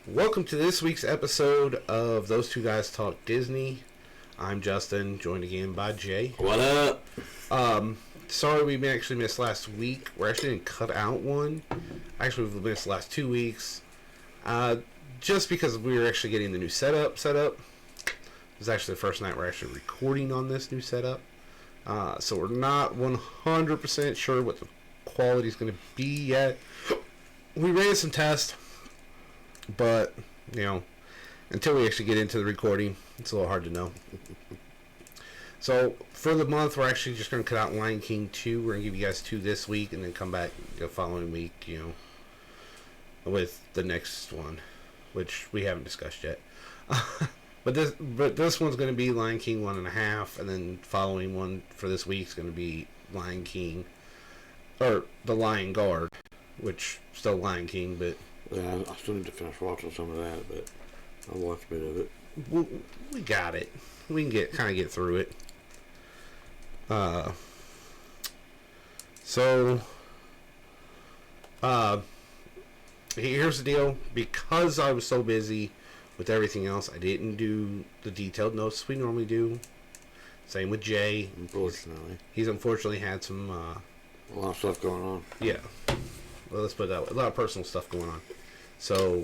Welcome to this week's episode of Those Two Guys Talk Disney. I'm Justin, joined again by Jay. What up? Sorry we actually missed last week. We actually didn't cut out one. Actually, we've missed the last 2 weeks. Just because we were actually getting the new setup set up. It was actually the first night we're actually recording on this new setup. So we're not 100% sure what the quality is going to be yet. We ran some tests, but, until we actually get into the recording, it's a little hard to know. So, for the month, we're actually just going to cut out Lion King 2. We're going to give you guys 2 this week, and then come back the following week, with the next one, which we haven't discussed yet. But this one's going to be Lion King 1.5, and then following one for this week is going to be Lion King, or The Lion Guard, which still Lion King, but Yeah, I still need to finish watching some of that, but I'll watch a bit of it. we got it. We can kind of get through it. Here's the deal. Because I was so busy with everything else, I didn't do the detailed notes we normally do. Same with Jay. Unfortunately. He's unfortunately had some... a lot of stuff going on. Yeah. Well, let's put it that way. A lot of personal stuff going on. So,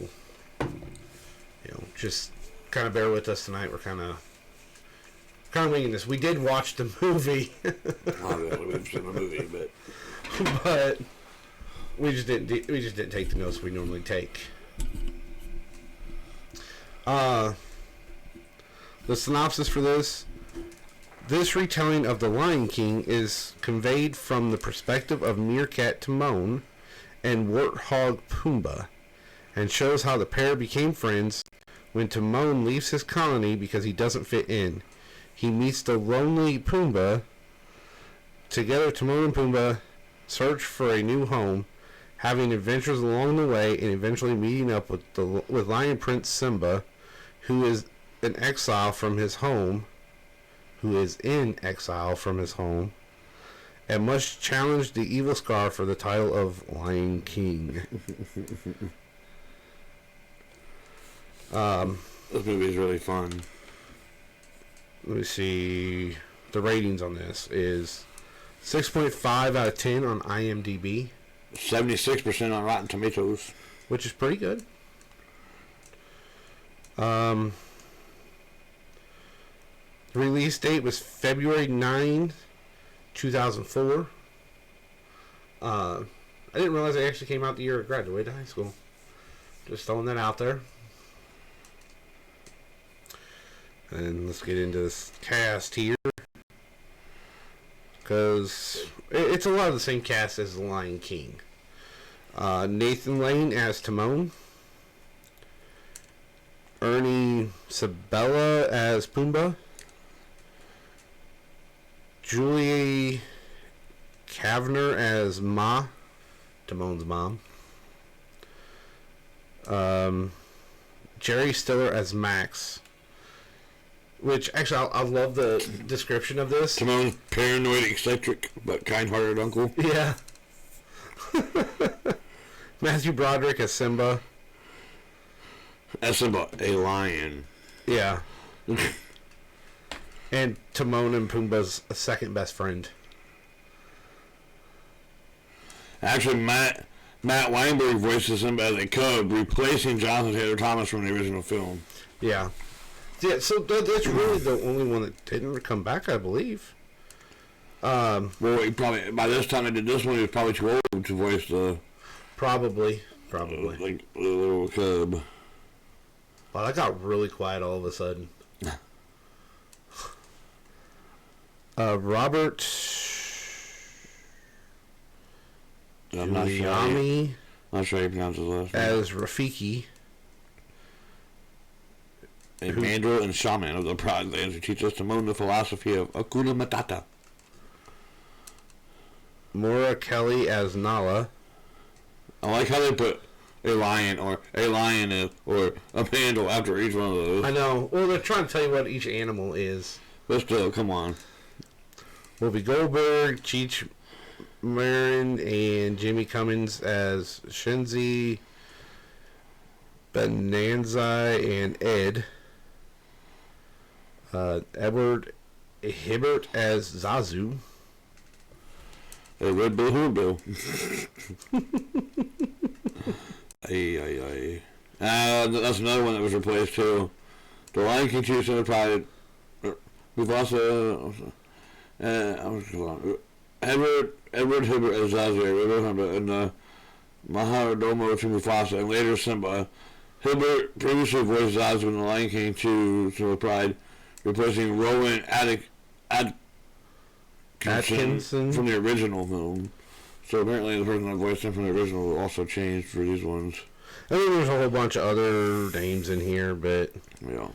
just kind of bear with us tonight. We're kind of winging this. We did watch the movie. Obviously, we've seen the movie, but but we just didn't take the notes we normally take. The synopsis for this retelling of The Lion King is conveyed from the perspective of Meerkat Timon and Warthog Pumbaa, and shows how the pair became friends when Timon leaves his colony because he doesn't fit in. He meets the lonely Pumbaa. Together, Timon and Pumbaa search for a new home, having adventures along the way, and eventually meeting up with Lion Prince Simba, who is in exile from his home, and must challenge the evil Scar for the title of Lion King. this movie is really fun. Let me see. The ratings on this is 6.5 out of 10 on IMDb. 76% on Rotten Tomatoes. Which is pretty good. The release date was February 9, 2004. I didn't realize it actually came out the year I graduated high school. Just throwing that out there. And let's get into this cast here. Because it's a lot of the same cast as The Lion King. Nathan Lane as Timon. Ernie Sabella as Pumbaa. Julie Kavner as Ma, Timon's mom. Jerry Stiller as Max. Which, actually, I love the description of this. Timon's paranoid, eccentric, but kind-hearted uncle. Yeah. Matthew Broderick as Simba. As Simba, a lion. Yeah. And Timon and Pumbaa's second best friend. Actually, Matt Weinberg voices him as a cub, replacing Jonathan Taylor Thomas from the original film. Yeah. Yeah, so that's really the only one that didn't come back, I believe. Well, he probably, by this time they did this one, he was probably too old to voice the... Probably. Like the little cub. Wow, that got really quiet all of a sudden. Robert I'm not sure how you pronounce his last name. as Rafiki. A mandrill and shaman of the Proud Lands who teach us to moan the philosophy of Hakuna Matata. Maura Kelly as Nala. I like how they put a lion or a lioness or a mandrill after each one of those. I know. Well, they're trying to tell you what each animal is. But still, come on. Whoopi Goldberg, Cheech Marin, and Jimmy Cummings as Shenzi. Bonanza and Ed. Edward Hibbert as Zazu. Hey, Red Bill, Hood Bill. That's another one that was replaced too. The Lion King 2 Center Pride. We've also Edward Hibbert as Zazu, and Mahadomo to Mufasa, and later Simba. Hibbert previously voiced Zazu in The Lion King 2 Center Pride, replacing Rowan Atkinson from the original film. So apparently the person that voiced him from the original also changed for these ones. I think there's a whole bunch of other names in here, but Yeah.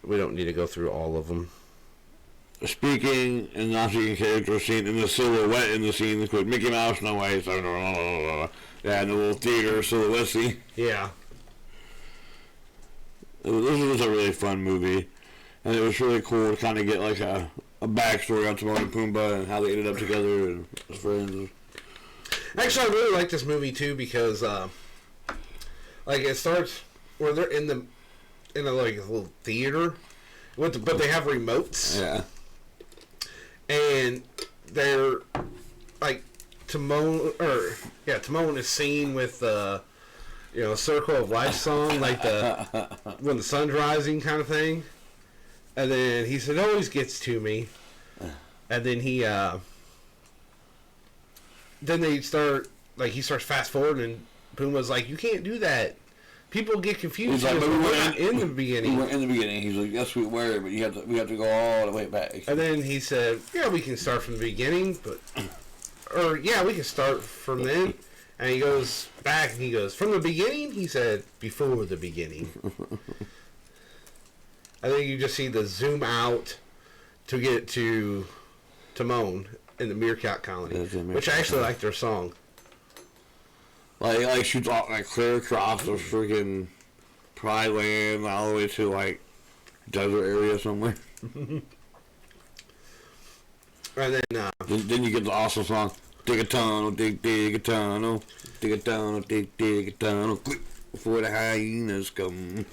we don't need to go through all of them. Speaking and not speaking characters seen in the silhouette in the scene include Mickey Mouse, Snow White, yeah, and the little theater silhouette scene. Yeah. This was a really fun movie, and it was really cool to kind of get like a backstory on Timon and Pumbaa and how they ended up together and as friends. Actually, I really like this movie too because, like, it starts where they're in a like a little theater, but they have remotes. Yeah. And they're like Timon is seen with the Circle of Life song, like the when the sun's rising kind of thing. And then he said, "It always gets to me." And then he he starts fast forwarding, and Pumbaa's like, "You can't do that. People get confused." He's like, "But we're not in the beginning." We were in the beginning. He's like, "Yes, we were, but we have to go all the way back." And then he said, "Yeah, we can start from the beginning, we can start from then." And he goes back and he goes, "From the beginning?" He said, "Before the beginning." I think you just see the zoom out to get to Timon in the Meerkat Colony, which I actually like their song. Like shoots off like clear across the freaking Pride Land all the way to like desert area somewhere. And then you get the awesome song, dig a tunnel, dig a tunnel, dig a tunnel, dig a tunnel, quick before the hyenas come.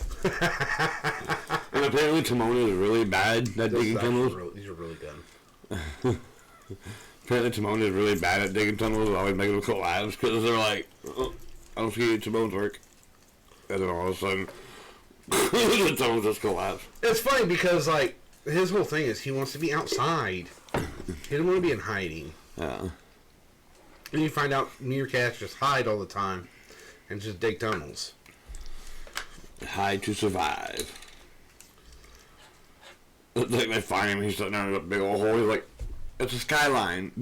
And apparently Timon is really bad at digging tunnels. These are really good. Apparently Timon is really bad at digging tunnels and always making them collapse because they're like, oh, I don't see Timon's work. And then all of a sudden, the tunnels just collapse. It's funny because, like, his whole thing is he wants to be outside. He doesn't want to be in hiding. Yeah. And you find out meerkats just hide all the time and just dig tunnels. Hide to survive. It's like they find him, he's sitting there in a big old hole, he's like, it's a skyline.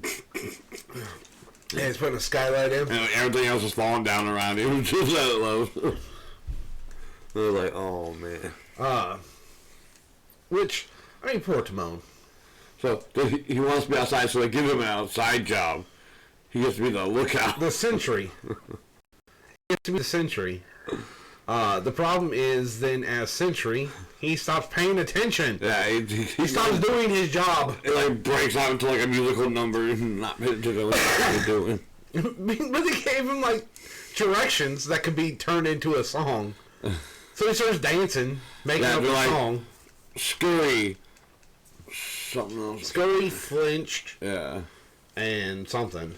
Yeah, he's putting a skylight in. And everything else is falling down around him, just let it low. They're like, oh man. Poor Timon. So, he wants to be outside, so they give him an outside job. He gets to be the lookout. The sentry. He gets to be the sentry. The problem is then as sentry, he stops paying attention. Yeah, he stops doing his job. It like breaks out into like a musical number and not paying attention to what he's doing. But they gave him like directions that could be turned into a song. So he starts dancing, making up a song. Scurry. Something else. Scurry, flinched. Yeah. And something.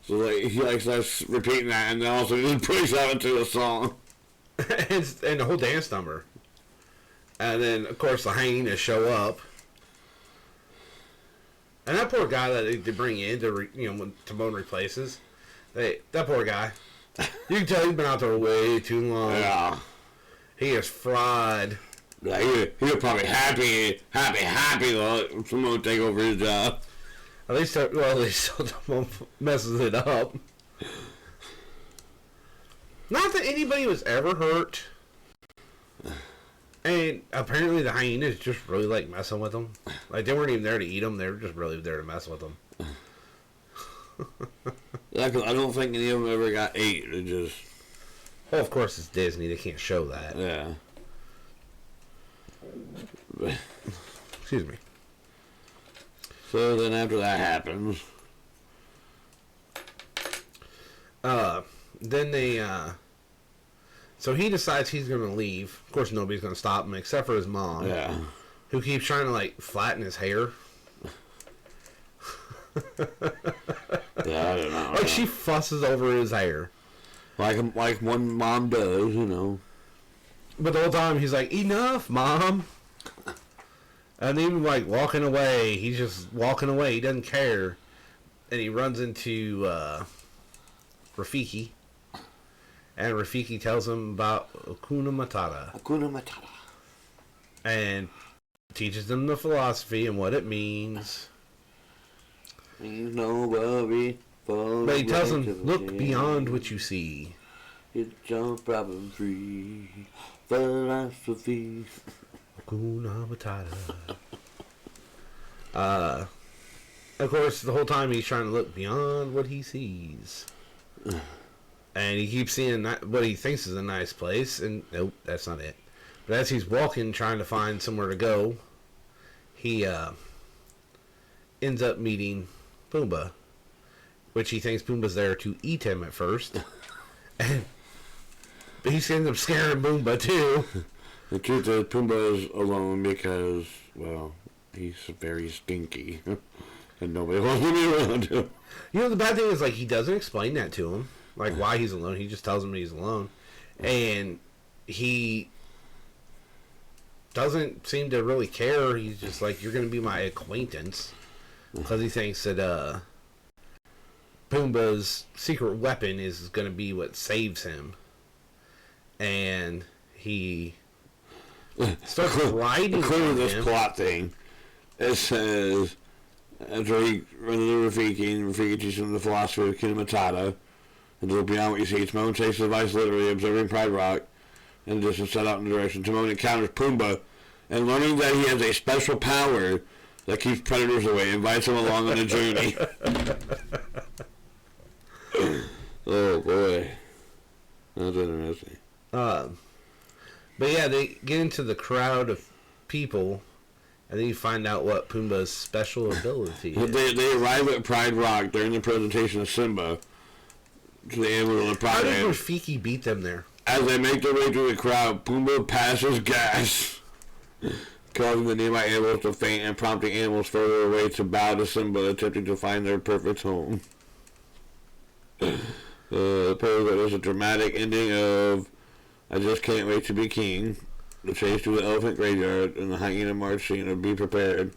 So like he like starts repeating that, and then also he just breaks out into a song. and the whole dance number. And then of course the hyenas show up. And that poor guy that they bring in to when Timon replaces, that poor guy. You can tell he's been out there way too long. Yeah. He is fried. Like he was probably happy though. Someone would take over his job. At least Timon messes it up. Not that anybody was ever hurt. And apparently the hyenas just really like messing with them. Like they weren't even there to eat them; they were just really there to mess with them. I don't think any of them ever got ate. It just. Well, of course it's Disney; they can't show that. Yeah. Excuse me. So then after that happens, then So he decides he's going to leave. Of course, nobody's going to stop him except for his mom. Yeah. Who keeps trying to, like, flatten his hair. Yeah, I don't know. Like, she fusses over his hair. Like one mom does, you know. But the whole time, he's like, enough, Mom. And even, like, walking away, he's just walking away. He doesn't care. And he runs into Rafiki. And Rafiki tells him about Hakuna Matata. Hakuna Matata. And teaches them the philosophy and what it means. Means no worry. But he tells them, look beyond what you see. It's all problem free. Philosophy. Hakuna Matata. Of course, the whole time he's trying to look beyond what he sees. And he keeps seeing what he thinks is a nice place, and nope, that's not it. But as he's walking, trying to find somewhere to go, he ends up meeting Pumbaa, which he thinks Pumbaa's there to eat him at first. But he ends up scaring Pumbaa too. The truth is, Pumbaa is alone because, well, he's very stinky. And nobody wants to be around him. You know, the bad thing is, like, he doesn't explain that to him. Like, why he's alone. He just tells him he's alone. And he doesn't seem to really care. He's just like, you're going to be my acquaintance. Because he thinks that Pumbaa's secret weapon is going to be what saves him. And he starts riding According to on this him. plot thing, it says, after he runs into Rafiki, and Rafiki teaches him the philosophy of Hakuna Matata, and look beyond what you see, Timon takes his advice literally, observing Pride Rock, in addition set out in the direction. Timon encounters Pumbaa, and learning that he has a special power that keeps predators away, invites him along on a journey. Oh boy. That's interesting. But yeah, they get into the crowd of people, and then you find out what Pumbaa's special ability is. They arrive at Pride Rock during the presentation of Simba to the animal of the How Pride did Land. Rafiki beat them there? As they make their way through the crowd, Pumbaa passes gas, causing the nearby animals to faint and prompting animals further away to bow to Simba, attempting to find their perfect home. There's a dramatic ending of I Just Can't Wait to Be King, the chase through the elephant graveyard, and the hyena march scene of Be Prepared,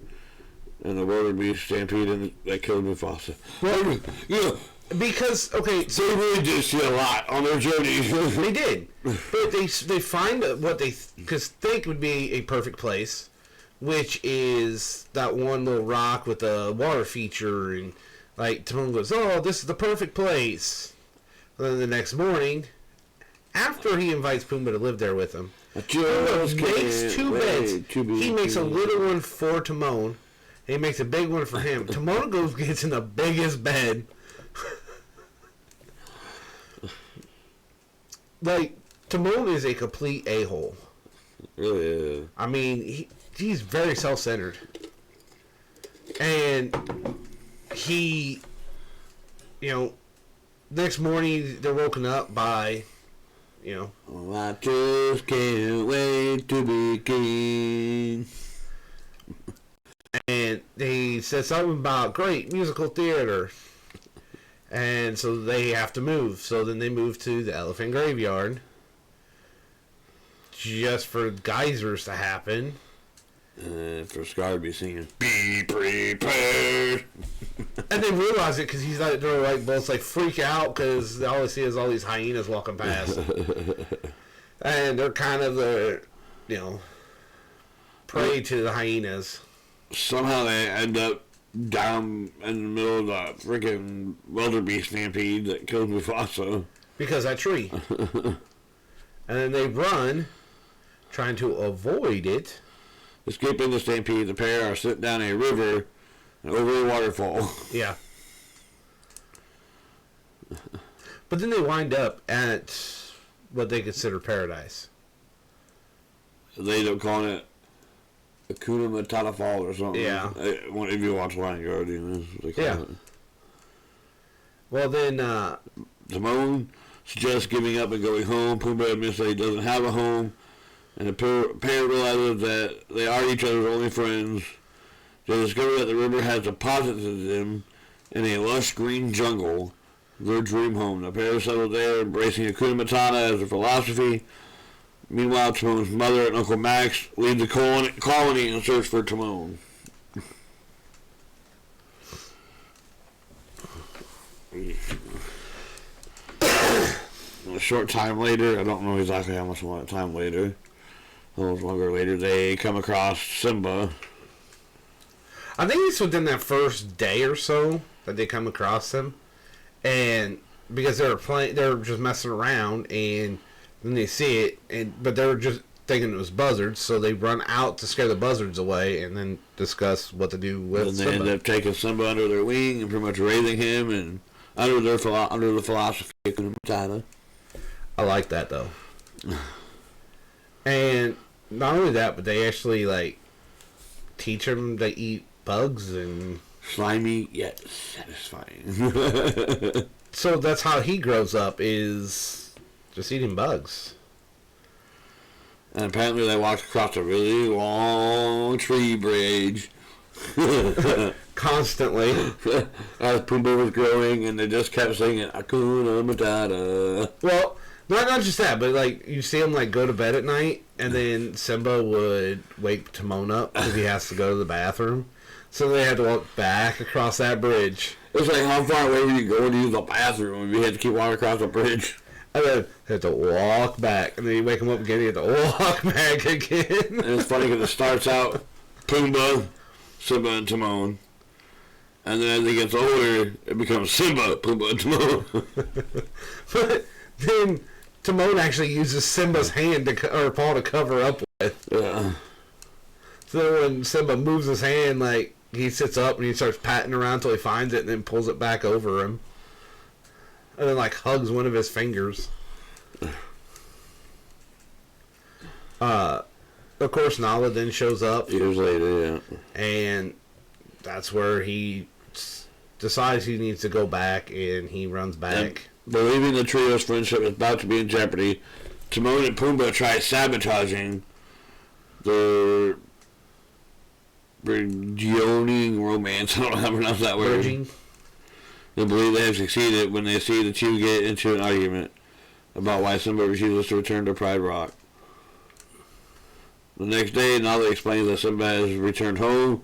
and the wildebeest stampede that killed Mufasa. Well, you know, Because, okay, so they really did see a lot on their journey. they did. But they find what they think would be a perfect place, which is that one little rock with the water feature, and, like, Timon goes, oh, this is the perfect place. And then the next morning, after he invites Pumbaa to live there with him, Just makes two beds. He makes a little one for Timon, and he makes a big one for him. Timon gets in the biggest bed. Like, Timon is a complete a-hole. Really is. I mean, he's very self-centered. And he, next morning they're woken up by, Oh, I just can't wait to be king. and they said something about great musical theater. And so they have to move. So then they move to the elephant graveyard. Just for geysers to happen. For Scar to be singing, be prepared. And they realize it because they're like both like freak out because all they see is all these hyenas walking past. And they're kind of prey to the hyenas. Somehow they end up down in the middle of the freaking wildebeest stampede that killed Mufasa. Because that tree. And then they run, trying to avoid it. Escaping the stampede, the pair are sent down a river and over a waterfall. Yeah. But then they wind up at what they consider paradise. They end up calling it Hakuna Matata Fall or something. Yeah. If you watch Lion Guardian, that's what they call it. Well, then, Timon suggests giving up and going home. Pumbaa admits that he doesn't have a home, and the pair realizes that they are each other's only friends. They discover that the river has deposited them in a lush green jungle, their dream home. The pair settle there, embracing Hakuna Matata as their philosophy. Meanwhile, Timon's mother and Uncle Max leave the colony in search for Timon. A short time later, I don't know exactly how much time later, a little longer later, they come across Simba. I think it's within that first day or so that they come across him, and because they were just messing around, and then they see it, but they were just thinking it was buzzards, so they run out to scare the buzzards away, and then discuss what to do with And they Simba. end up taking Simba under their wing and pretty much raising him and under the philosophy of Hakuna Matata. I like that though. And not only that, but they actually like teach him to eat bugs, and Slimy yet satisfying. so that's how he grows up, is just eating bugs. And apparently they walked across a really long tree bridge. Constantly. As Pumbaa was growing, and they just kept singing Hakuna Matata. Well, not just that, but like you see him like go to bed at night, and then Simba would wake Timon up because he has to go to the bathroom. So they had to walk back across that bridge. It's like, how far away were you going to use the bathroom if you had to keep walking across the bridge? And then they had to walk back, and then you wake him up again, you have to walk back again. And it's funny because it starts out Pumbaa, Simba, and Timon. And then as he gets older, it becomes Simba, Pumbaa, and Timon. But then Timon actually uses Simba's hand or paw to cover up with. Yeah. So when Simba moves his hand, like he sits up and he starts patting around until he finds it, and then pulls it back over him, and then like hugs one of his fingers. Of course, Nala then shows up, Years later, yeah. and that's where he decides he needs to go back, and he runs back. And believing the trio's friendship is about to be in jeopardy, Timon and Pumbaa try sabotaging their burgeoning romance. I don't know how to pronounce that word. Bridging. They believe they have succeeded when they see the two get into an argument about why Simba refuses to return to Pride Rock. The next day, Nala explains that Simba has returned home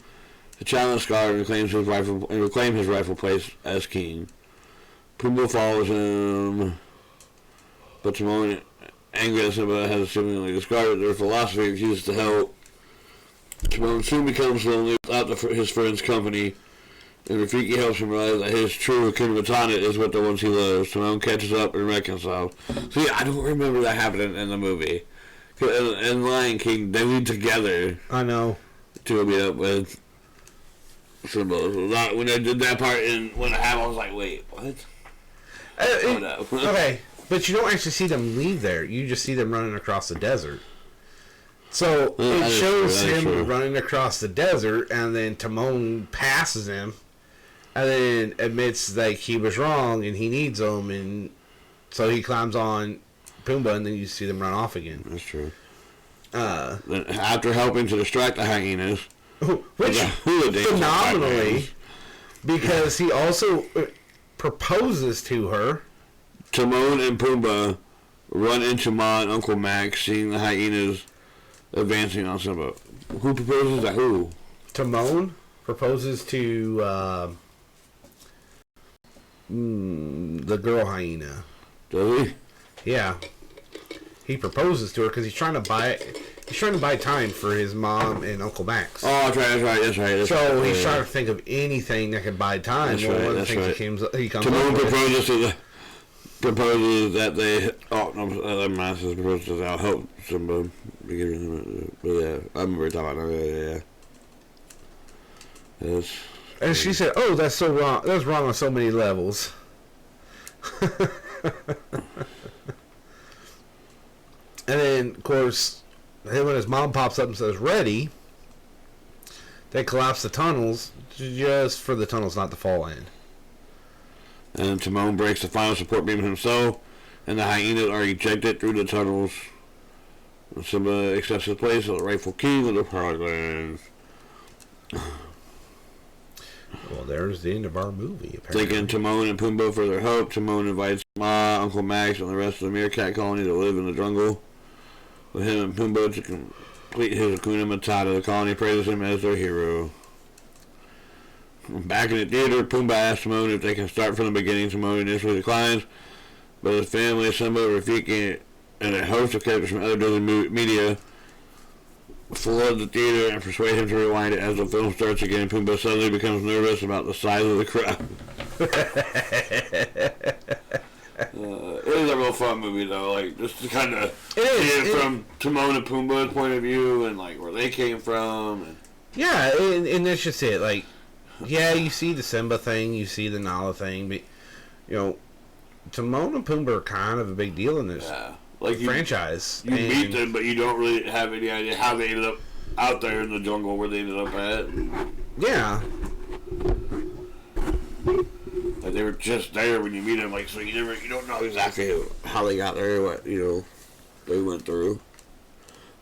to challenge Scar and reclaim his rightful place as king. Pumbaa follows him, but Timon, angry at Simba, has seemingly discarded their philosophy and refuses to help. Timon soon becomes lonely without his friend's company, and Rafiki helps him realize that his true Hakuna Matata is with the ones he loves. Timon catches up and reconciles. See, I don't remember that happening in the movie. In Lion King, they lead together I know. to meet up with Simba. So when they did that part and when it happened, I was like, wait, what? Oh, no. Okay, but you don't actually see them leave there. You just see them running across the desert. So it shows him running across the desert, and then Timon passes him, and then admits like he was wrong and he needs them, and so he climbs on Pumbaa, and then you see them run off again. That's true. After helping to distract the hyenas, which phenomenally, because he also proposes to her. Timon and Pumbaa run into Ma and Uncle Max, seeing the hyenas advancing on Simba. Who proposes to who? Timon proposes to the girl hyena. Does he? Yeah, he proposes to her because he's trying to buy time for his mom and Uncle Max. Oh, that's right. So he's trying to think of anything that could buy time. That's right, one of the that's things right. he comes Timon up with. proposes that they. Oh no, that Master proposes that I'll help Simba. But yeah, I remember talking about that. Yeah. Yes. And she said, "Oh, that's so wrong. That's wrong on so many levels." And then, of course, then when his mom pops up and says, "Ready," they collapse the tunnels just for the tunnels not to fall in. And Timon breaks the final support beam himself and the hyenas are ejected through the tunnels. Simba accepts his place as the rightful king of the Froglands. Well, there's the end of our movie, apparently. Thanking Timon and Pumbaa for their help, Timon invites Ma, Uncle Max, and the rest of the meerkat colony to live in the jungle. With him and Pumbaa to complete his Hakuna Matata, the colony praises him as their hero. Back in the theater, Pumbaa asks Timon if they can start from the beginning. Timon initially declines, but his family, Simba, Rafiki, and a host of characters from other Disney media flood the theater and persuade him to rewind it. As the film starts again, Pumbaa suddenly becomes nervous about the size of the crowd. It is a real fun movie, though. Like, just to kind of see it from Timon and Pumbaa's point of view and, like, where they came from. And yeah, and that's just it. Like, yeah, you see the Simba thing, you see the Nala thing, but, you know, Timon and Pumbaa are kind of a big deal in this franchise. You meet them, but you don't really have any idea how they ended up out there in the jungle, where they ended up at. Yeah. Like, they were just there when you meet them, like, so you don't know exactly how they got there, what, they went through.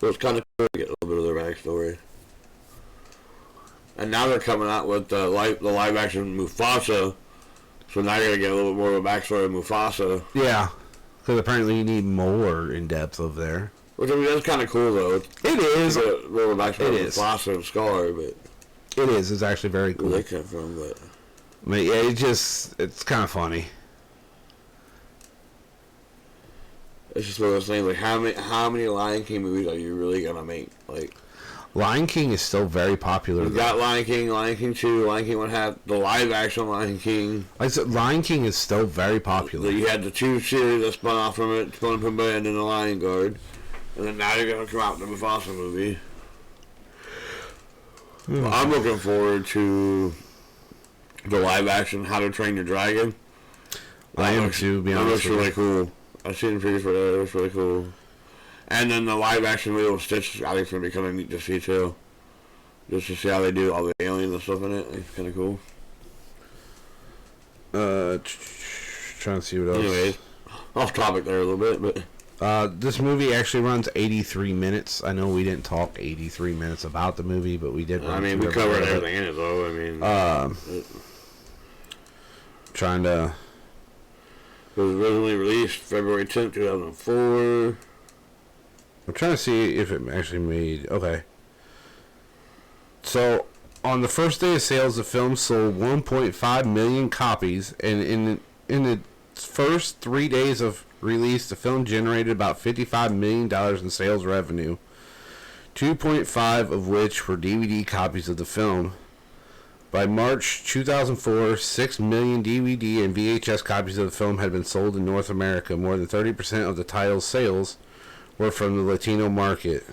So it's kind of cool to get a little bit of their backstory. And now they're coming out with the live action Mufasa, so now you're going to get a little bit more of a backstory of Mufasa. Yeah, because apparently you need more in depth of there. Which, I mean, that's kind of cool, though. It is. A little backstory of Mufasa and Scar, but... It is. It's actually very cool. Where they come from, but yeah, it's kind of funny. It's just one of those things, like, how many Lion King movies are you really going to make? Like... Lion King is still very popular. We've got Lion King 2, Lion King 1/2, the live action Lion King. Like I said, Lion King is still very popular. You had the 2 series that spun off from it, Timon and Pumbaa, and then the Lion Guard. And then now you're going to come out with the Mufasa movie. Well, I'm looking forward to the live action How to Train Your Dragon. I am too, to be honest. That looks really cool. I've seen the previews for that. It looks really cool. And then the live action Lilo and Stitch, I think it's going to be kind of neat to see too. Just to see how they do all the aliens and stuff in it. It's kind of cool. Trying to see what else. Anyways, off topic there a little bit, but... this movie actually runs 83 minutes. I know we didn't talk 83 minutes about the movie, but we did run we covered everything in it, though. I mean... trying to... It was originally released February 10th, 2004. I'm trying to see if it actually made... Okay. So, on the first day of sales, the film sold 1.5 million copies, and in its first 3 days of release, the film generated about $55 million in sales revenue, 2.5 of which were DVD copies of the film. By March 2004, 6 million DVD and VHS copies of the film had been sold in North America. More than 30% of the title's sales were from the Latino market.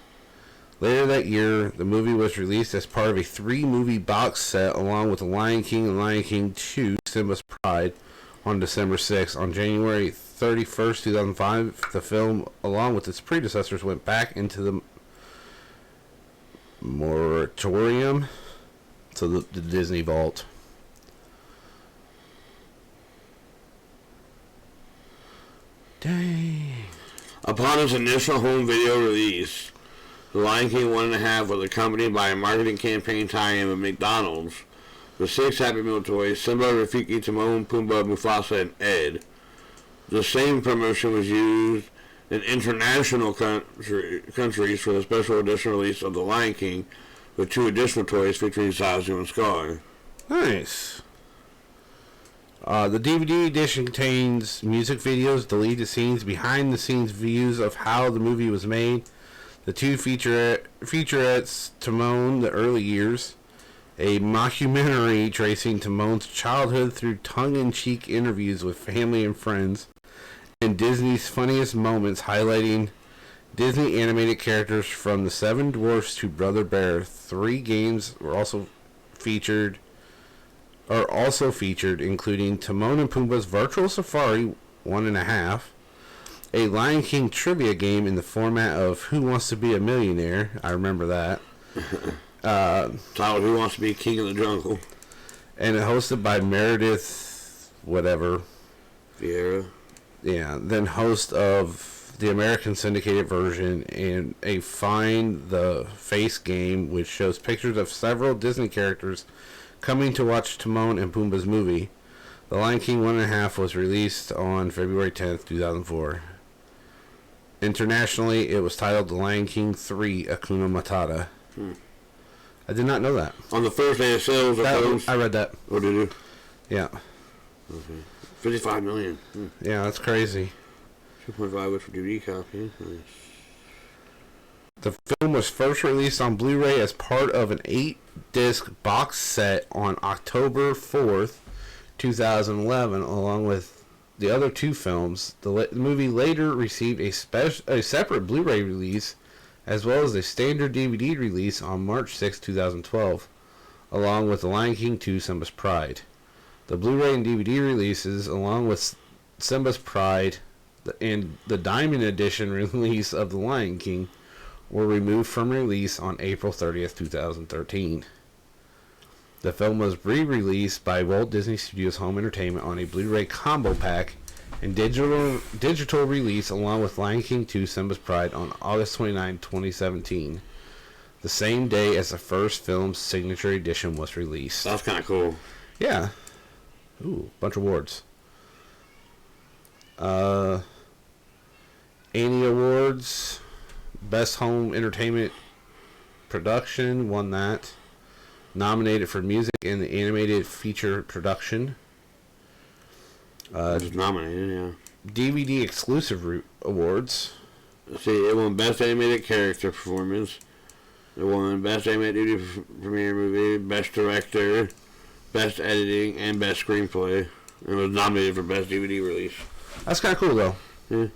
Later that year, the movie was released as part of a 3-movie box set along with The Lion King and Lion King 2, Simba's Pride, on December 6th. On January 31st, 2005, the film, along with its predecessors, went back into the moratorium to the Disney Vault. Dang. Upon its initial home video release, The Lion King 1.5 was accompanied by a marketing campaign tie-in with McDonald's, the 6 Happy Meal toys, Simba, Rafiki, Timon, Pumbaa, Mufasa, and Ed. The same promotion was used in international countries for the special edition release of The Lion King, with 2 additional toys featuring Zazu and Scar. Nice. The DVD edition contains music videos, deleted scenes, behind-the-scenes views of how the movie was made, the 2 featurettes, Timon, the early years, a mockumentary tracing Timon's childhood through tongue-in-cheek interviews with family and friends, and Disney's funniest moments highlighting Disney animated characters from The Seven Dwarfs to Brother Bear. 3 games were also featured, including Timon and Pumbaa's Virtual Safari 1.5, a Lion King trivia game in the format of Who Wants to Be a Millionaire. I remember that. Titled Who Wants to Be King of the Jungle. And hosted by Meredith, whatever. Vieira. Yeah, then host of the American syndicated version and a Find the Face game, which shows pictures of several Disney characters coming to watch Timon and Pumbaa's movie. The Lion King 1.5 was released on February 10th, 2004. Internationally, it was titled The Lion King 3 Hakuna Matata. I did not know that. On the first day of sales, I read that. Oh, did you? Yeah. Okay. 55 million. Yeah, that's crazy. 2.5 was for DVD copy. Nice. The film was first released on Blu-ray as part of an 8-disc box set on October 4th, 2011, along with the other two films. The movie later received a separate Blu-ray release, as well as a standard DVD release on March 6, 2012, along with The Lion King 2: Simba's Pride. The Blu-ray and DVD releases, along with Simba's Pride and the Diamond Edition release of The Lion King, were removed from release on April 30th, 2013. The film was re-released by Walt Disney Studios Home Entertainment on a Blu-ray combo pack and digital release along with Lion King 2: Simba's Pride on August 29, 2017, the same day as the first film's signature edition was released. That's kind of cool. Yeah. Ooh, bunch of awards. Annie Awards, Best Home Entertainment Production, won that. Nominated for music in the animated feature production. Just nominated, yeah. DVD exclusive awards. Let's see, it won Best Animated Character Performance. It won Best Animated Premiere Movie, Best Director, Best Editing, and Best Screenplay. It was nominated for Best DVD Release. That's kind of cool, though. Yeah.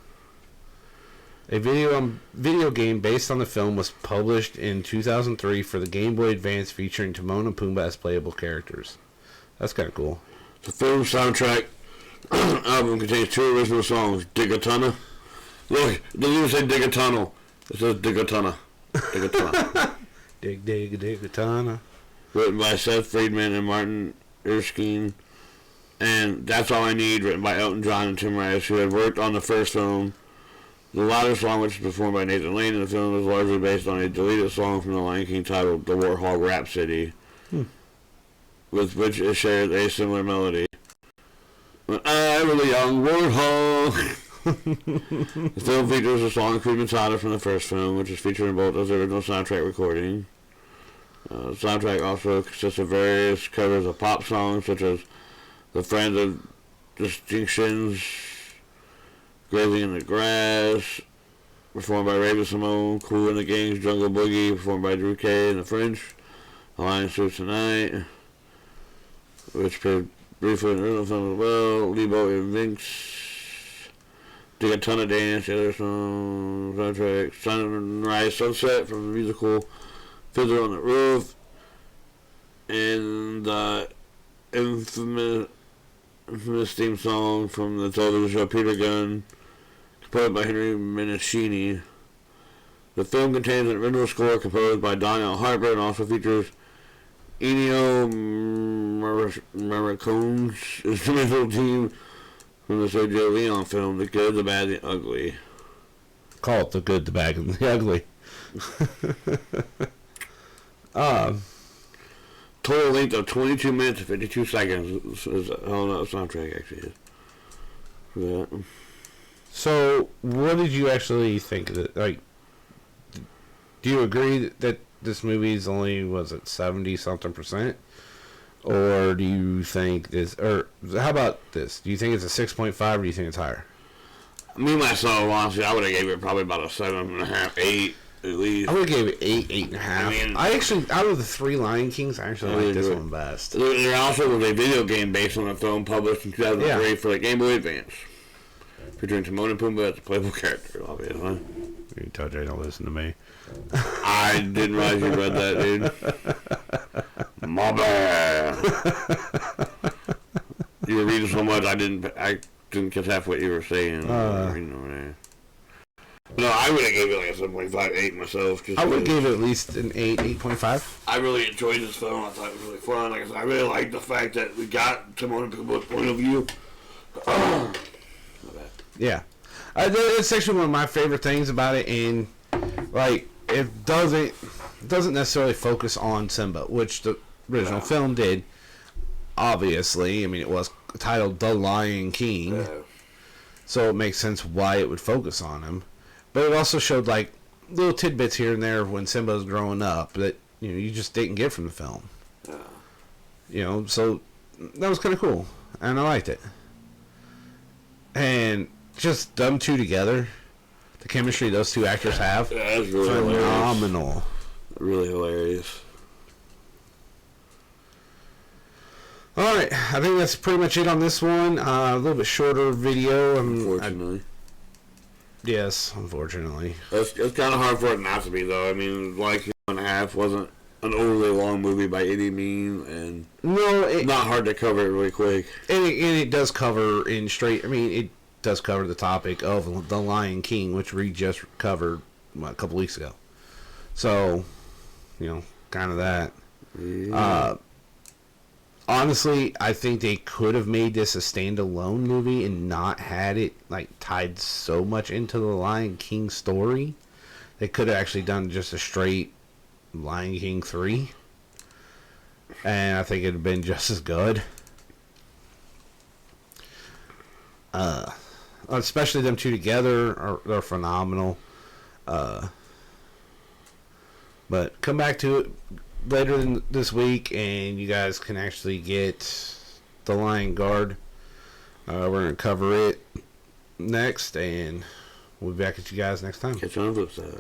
A video game based on the film was published in 2003 for the Game Boy Advance, featuring Timon and Pumbaa as playable characters. That's kind of cool. The film soundtrack album contains 2 original songs, Digatana. Look, it doesn't even say Digatano. It says Digatana. Digatana. Digatana. Written by Seth Friedman and Martin Erskine. And That's All I Need, written by Elton John and Tim Rice, who had worked on the first film. The latter song, which was performed by Nathan Lane in the film, is largely based on a deleted song from The Lion King titled The Warthog Rhapsody, with which it shared a similar melody. When I was a young warthog. The film features a song, Hakuna Matata, from the first film, which is featured in both as the original soundtrack recording. The soundtrack also consists of various covers of pop songs, such as The Friends of Distinctions, Grazing in the Grass, performed by Raven Simone, Cool and the Gang's Jungle Boogie, performed by Drew Kay and the French, The Lion Sleeps Tonight, which appeared briefly in the original film as well, Lebo and Vinx, Dig a Ton of Dance, the other song, soundtrack, Sunrise Sunset from the musical Fiddler on the Roof, and the infamous theme song from the television show Peter Gunn, composed by Henry Mancini. The film contains an original score composed by Donnell Harper and also features Ennio Morricone's instrumental team from the Sergio Leone film, The Good, the Bad, the Ugly. Call it The Good, the Bad, and the Ugly. Total length of 22 minutes and 52 seconds is how the soundtrack actually is. For that. So, what did you actually think of it? Like, do you agree that this movie is only, was it 70-something%? Or do you think this, or how about this? Do you think it's a 6.5 or do you think it's higher? Me, myself, honestly, I would have gave it probably about a 7.5, 8 at least. I would have gave it 8, 8.5. I mean, I actually, out of the 3 Lion Kings, I actually like this one best. There also was a video game based on a film published in 2003 for the Game Boy Advance, featuring Timon and Pumbaa as a playable character, obviously. You told you don't listen to me. I didn't realize you read that, dude. My bad. You were reading so much, I didn't catch half what you were saying. No, I would have gave it like a 7.5, 8 myself. I would give it at least an 8, 8.5. I really enjoyed this film. I thought it was really fun. Like I said, I really liked the fact that we got Timon and Pumbaa's point of view. Yeah, it's actually one of my favorite things about it, and like it doesn't necessarily focus on Simba, which the original film did. Obviously, I mean it was titled The Lion King, so it makes sense why it would focus on him. But it also showed like little tidbits here and there of when Simba was growing up that you just didn't get from the film. So that was kind of cool, and I liked it. And just them two together, the chemistry those two actors have, that's really phenomenal. Hilarious. Really hilarious. All right, I think that's pretty much it on this one. A little bit shorter video. Unfortunately. Yes, unfortunately. It's kind of hard for it not to be, though. I mean, like 2.5 wasn't an overly long movie by any means, and not hard to cover it really quick. And it does cover it does cover the topic of The Lion King, which we just covered a couple weeks ago. So, kind of that. Yeah. Honestly, I think they could have made this a standalone movie and not had it like tied so much into the Lion King story. They could have actually done just a straight Lion King 3. And I think it'd have been just as good. Especially them two together they're phenomenal. But come back to it later this week, and you guys can actually get The Lion Guard. We're going to cover it next, and we'll be back at you guys next time. Catch you on the flip side.